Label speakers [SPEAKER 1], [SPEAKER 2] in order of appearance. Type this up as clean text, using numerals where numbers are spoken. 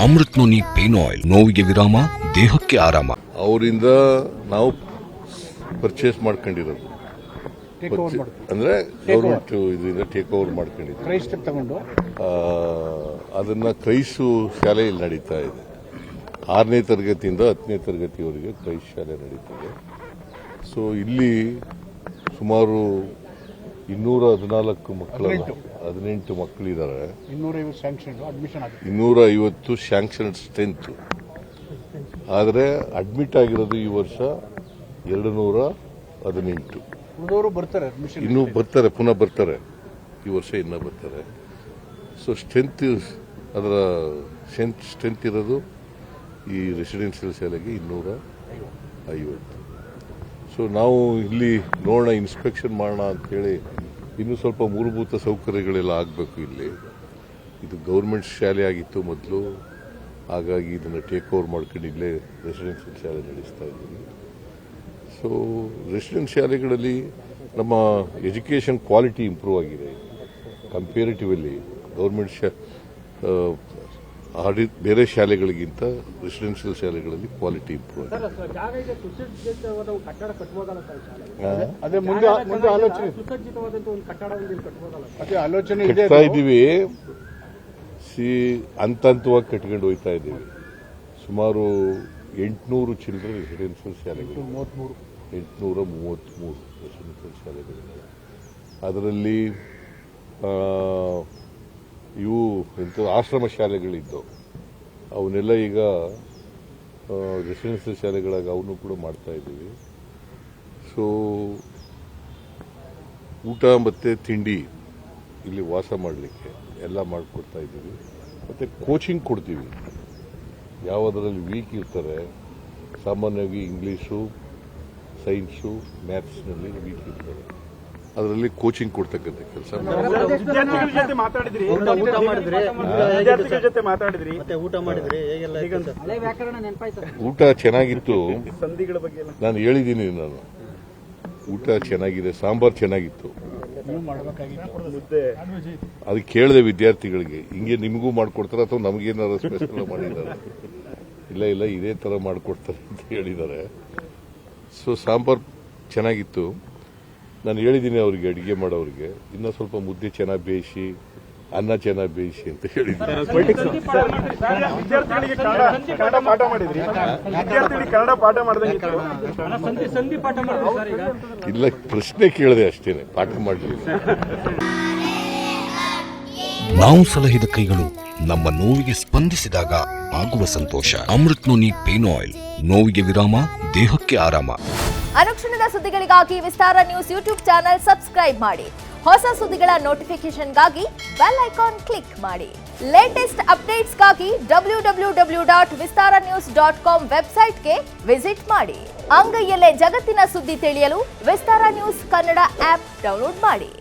[SPEAKER 1] Amrit noni pain oil, ನೋವಿಗೆ ವಿರಾಮ, ದೇಹಕ್ಕೆ ಆರಾಮ.
[SPEAKER 2] ಅವರಿಂದ ನಾವು ಪರ್ಚೇಸ್ ಮಾಡ್ಕೊಂಡಿರೋದು ಅಂದ್ರೆ ಗೌರ್ಮೆಂಟ್ ಇದರಿಂದ ಟೇಕ್ ಓವರ್ ಮಾಡ್ಕೊಂಡಿದ್ದೀವಿ. ಅದನ್ನ ಕ್ರೈಸ್ತು ಶಾಲೆಯಲ್ಲಿ ನಡೀತಾ ಇದೆ. 6ನೇ ತರಗತಿಯಿಂದ 10ನೇ ತರಗತಿಯವರೆಗೆ ಕ್ರೈಸ್ಟ್ ಶಾಲೆ ನಡೀತದೆ. ಸೊ ಇಲ್ಲಿ ಸುಮಾರು 214 ಮಕ್ಕಳು, 18 ಮಕ್ಕಳಿದ್ದಾರೆ. 250 ಸ್ಯಾಂಕ್ಷನ್ ಸ್ಟ್ರೆಂತ್. ಆದರೆ ಅಡ್ಮಿಟ್ ಆಗಿರೋದು ಈ ವರ್ಷ 218. ಇನ್ನೂ ಬರ್ತಾರೆ, ಪುನಃ ಬರ್ತಾರೆ, ಈ ವರ್ಷ ಇನ್ನೂ ಬರ್ತಾರೆ. ಸೊ ಸ್ಟ್ರೆಂತ್, ಅದರ ಸ್ಟ್ರೆಂತ್ ಇರೋದು ಈ ರೆಸಿಡೆನ್ಷಿಯಲ್ ಶಾಲೆಗೆ 250. ಸೊ ನಾವು ಇಲ್ಲಿ ನೋಡೋಣ, ಇನ್ಸ್ಪೆಕ್ಷನ್ ಮಾಡೋಣ ಅಂತೇಳಿ ಇನ್ನೂ ಸ್ವಲ್ಪ ಮೂಲಭೂತ ಸೌಕರ್ಯಗಳೆಲ್ಲ ಆಗಬೇಕು. ಇಲ್ಲಿ ಇದು ಗೌರ್ಮೆಂಟ್ ಶಾಲೆ ಆಗಿತ್ತು ಮೊದಲು, ಹಾಗಾಗಿ ಇದನ್ನು ಟೇಕ್ ಓವರ್ ಮಾಡ್ಕೊಂಡು ಇಲ್ಲೇ ರೆಸಿಡೆನ್ಷಿಯಲ್ ಶಾಲೆ ನಡೆಸ್ತಾ ಇದ್ದೀವಿ. ಸೊ ರೆಸಿಡೆನ್ಸ್ ಶಾಲೆಗಳಲ್ಲಿ ನಮ್ಮ ಎಜುಕೇಷನ್ ಕ್ವಾಲಿಟಿ ಇಂಪ್ರೂವ್ ಆಗಿದೆ ಕಂಪೇರಿಟಿವ್ಲಿ. ಗೌರ್ಮೆಂಟ್ ಬೇರೆ ಶಾಲೆಗಳಿಗಿಂತ ರೆಸಿಡೆನ್ಷಿಯಲ್ ಶಾಲೆಗಳಲ್ಲಿ ಕ್ವಾಲಿಟಿ ಇಂಪ್ರೂವ್ ಆಗಿದೆ. ಕಟ್ತಾ ಇದ್ದೀವಿ, ಹಂತವಾಗಿ ಕಟ್ಕೊಂಡು ಹೋಗ್ತಾ ಇದ್ದೀವಿ. ಸುಮಾರು 800 ಚಿಲ್ಡ್ರನ್ ರೆಸಿಡೆನ್ಷಿಯಲ್ ಶಾಲೆಗಳು, 833 ರೆಸಿಡೆನ್ಷಿಯಲ್ ಶಾಲೆಗಳಿವೆ. ಅದರಲ್ಲಿ ಇವು ಆಶ್ರಮ ಶಾಲೆಗಳಿದ್ದವು, ಅವನ್ನೆಲ್ಲ ಈಗ ರೆಸಿಡೆನ್ಷಿಯಲ್ ಶಾಲೆಗಳಾಗಿ ಅವನು ಕೂಡ ಮಾಡ್ತಾ ಇದ್ದೀವಿ. ಸೊ ಊಟ ಮತ್ತು ತಿಂಡಿ ಇಲ್ಲಿ ವಾಸ ಮಾಡಲಿಕ್ಕೆ ಎಲ್ಲ ಮಾಡಿಕೊಡ್ತಾ ಇದ್ದೀವಿ. ಮತ್ತು ಕೋಚಿಂಗ್ ಕೊಡ್ತೀವಿ. ಯಾವುದರಲ್ಲಿ ವೀಕ್ ಇರ್ತಾರೆ, ಸಾಮಾನ್ಯವಾಗಿ ಇಂಗ್ಲೀಷು, ಸೈನ್ಸು, ಮ್ಯಾಥ್ಸ್ನಲ್ಲಿ ವೀಕ್ ಇರ್ತಾರೆ, ಅದರಲ್ಲಿ ಕೋಚಿಂಗ್ ಕೊಡ್ತಕ್ಕಂಥ ಕೆಲಸ. ಊಟ ಚೆನ್ನಾಗಿತ್ತು, ನಾನು ಹೇಳಿದ್ದೀನಿ. ಊಟ ಚೆನ್ನಾಗಿದೆ, ಸಾಂಬಾರ್ ಚೆನ್ನಾಗಿತ್ತು. ಅದು ಕೇಳಿದೆ ವಿದ್ಯಾರ್ಥಿಗಳಿಗೆ, ಹಿಂಗೆ ನಿಮಗೂ ಮಾಡ್ಕೊಡ್ತಾರೆ ಅಥವಾ ನಮಗೇನಾದ್ರು ಸ್ಪೆಷಲ್ ಮಾಡಿದ್ದಾರೆ? ಇಲ್ಲ ಇದೇ ತರ ಮಾಡ್ಕೊಡ್ತಾರೆ ಅಂತ ಹೇಳಿದ್ದಾರೆ. ಸೊ ಸಾಂಬಾರ್ ಚೆನ್ನಾಗಿತ್ತು. ನಾನು ಹೇಳಿದ್ದೀನಿ ಅವರಿಗೆ, ಅಡಿಗೆ ಮಾಡೋರಿಗೆ, ಇನ್ನೂ ಸ್ವಲ್ಪ ಮುದ್ದೆ ಚೆನ್ನಾಗಿ ಬೇಯಿಸಿ, ಅನ್ನ ಚೆನ್ನಾಗಿ ಬೇಯಿಸಿ ಅಂತ ಹೇಳಿದ್ದೀನಿ. ಇಲ್ಲ, ಪ್ರಶ್ನೆ ಕೇಳಿದೆ ಅಷ್ಟೇನೆ, ಪಾಠ ಮಾಡಲಿಲ್ಲ.
[SPEAKER 1] ನಾವು ಸಲಹಿದ ಕೈಗಳು ನಮ್ಮ ನೋವಿಗೆ ಸ್ಪಂದಿಸಿದಾಗ ಆಗುವ ಸಂತೋಷ. ಅಮೃತ್ ನೋನಿ ಪೇನ್ ಆಯಿಲ್, ನೋವಿಗೆ ವಿರಾಮ, ದೇಹಕ್ಕೆ ಆರಾಮ.
[SPEAKER 3] ಅನುಕ್ಷಣದ ಸುದ್ದಿಗಳಿಗಾಗಿ ವಿಸ್ತಾರ ನ್ಯೂಸ್ ಯೂಟ್ಯೂಬ್ ಚಾನೆಲ್ ಸಬ್ಸ್ಕ್ರೈಬ್ ಮಾಡಿ. ಹೊಸ ಸುದ್ದಿಗಳ ನೋಟಿಫಿಕೇಶನ್ಗಾಗಿ ಬೆಲ್ ಐಕಾನ್ ಕ್ಲಿಕ್ ಮಾಡಿ. ಲೇಟೆಸ್ಟ್ ಅಪ್ಡೇಟ್ಸ್ಗಾಗಿ www.vistaranews.com ವೆಬ್ಸೈಟ್ಗೆ ವಿಸಿಟ್ ಮಾಡಿ. ಅಂಗೈಯಲ್ಲೇ ಜಗತ್ತಿನ ಸುದ್ದಿ ತಿಳಿಯಲು ವಿಸ್ತಾರ ನ್ಯೂಸ್ ಕನ್ನಡ ಆಪ್ ಡೌನ್ಲೋಡ್ ಮಾಡಿ.